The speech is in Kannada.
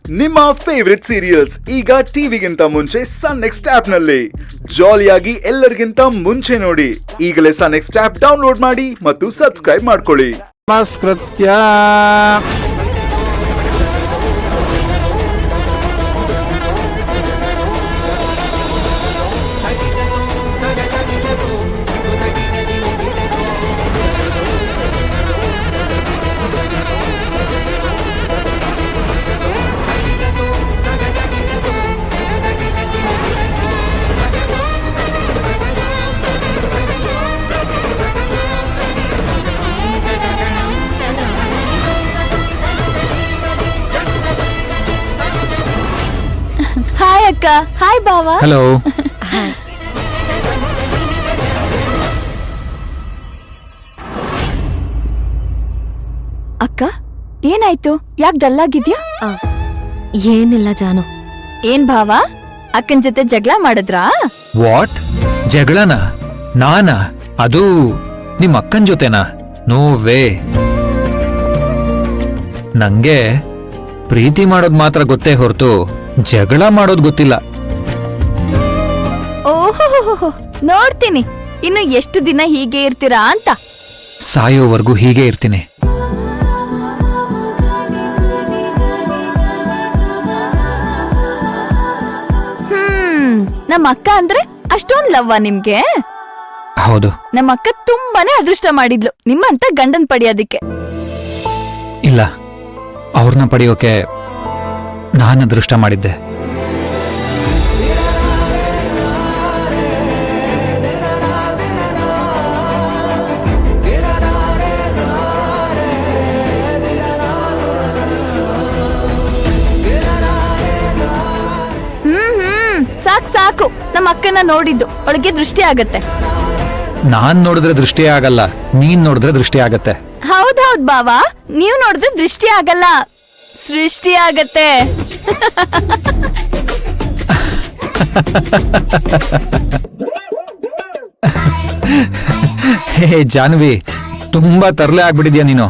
ನಿಮ್ಮ ಫೇವರಿಟ್ ಸೀರಿಯಲ್ಸ್ ಈಗ ಟಿವಿಗಿಂತ ಮುಂಚೆ ಸನ್ ನೆಕ್ಸ್ಟ್ ಆಪ್ ನಲ್ಲಿ ಜಾಲಿಯಾಗಿ ಎಲ್ಲರಿಗಿಂತ ಮುಂಚೆ ನೋಡಿ. ಈಗಲೇ ಸನ್ ನೆಕ್ಸ್ಟ್ ಆಪ್ ಡೌನ್ಲೋಡ್ ಮಾಡಿ ಮತ್ತು ಸಬ್ಸ್ಕ್ರೈಬ್ ಮಾಡ್ಕೊಳ್ಳಿ. ನಮಸ್ಕೃತ್ಯ ಹಾಯ್ ಅಕ್ಕ. ಹಾಯ್ ಬಾವಾ. ಹಲೋ. ಅಕ್ಕ ಏನಾಯ್ತು? ಯಾಕೆ ಡಲ್ ಆಗಿದ್ಯಾ? ಏನಿಲ್ಲ ಜಾನು. ಏನ್ ಭಾವ, ಅಕ್ಕನ್ ಜೊತೆ ಜಗಳ ಮಾಡಿದ್ರಾ? ವಾಟ್? ಜಗಳನ? ನಾನಾ? ಅದು ನಿಮ್ ಅಕ್ಕನ್ ಜೊತೆನಾ? No way. ನಂಗೆ ಪ್ರೀತಿ ಮಾಡೋದ್ ಮಾತ್ರ ಗೊತ್ತೇ ಹೊರತು ಜಗಳ ಮಾಡೋದ್ ಗೊತ್ತಿಲ್ಲ. ಓಹೋ, ನೋಡ್ತೀನಿ ಇನ್ನು ಎಷ್ಟು ದಿನ ಹೀಗೆ ಇರ್ತೀರಾ ಅಂತ. ಸಾಯೋವರೆಗೂ ಹೀಗೆ ಇರ್ತೀನಿ. ನಮ್ಮ ಅಕ್ಕ ಅಂದ್ರೆ ಅಷ್ಟೊಂದ್ ಲವ್ವ ನಿಮ್ಗೆ? ಹೌದು. ನಮ್ಮ ಅಕ್ಕ ತುಂಬಾನೇ ಅದೃಷ್ಟ ಮಾಡಿದ್ಲು ನಿಮ್ಮಂತ ಗಂಡನ್ ಪಡೆಯೋದಿಕ್ಕೆ. ಇಲ್ಲ, ಅವ್ರನ್ನ ಪಡೆಯೋಕೆ ನಾನು ಅದೃಷ್ಟ ಮಾಡಿದ್ದೆ. ಸಾಕು, ನಮ್ಮ ಅಕ್ಕನ ನೋಡಿದ್ದು ಅವಳಿಗೆ ದೃಷ್ಟಿ ಆಗತ್ತೆ. ನಾನ್ ನೋಡಿದ್ರೆ ದೃಷ್ಟಿ ಆಗಲ್ಲ, ನೀನ್ ನೋಡಿದ್ರೆ ದೃಷ್ಟಿ ಆಗತ್ತೆ. ಹೌದೌದ್ ಬಾವಾ, ನೀವ್ ನೋಡಿದ್ರೆ ದೃಷ್ಟಿ ಆಗಲ್ಲ, ಸೃಷ್ಟಿ ಆಗತ್ತೆ. ಹೇ ಜಾನ್ವಿ, ತುಂಬಾ ತರಲೆ ಆಗ್ಬಿಟ್ಟಿದ್ಯಾ ನೀನು.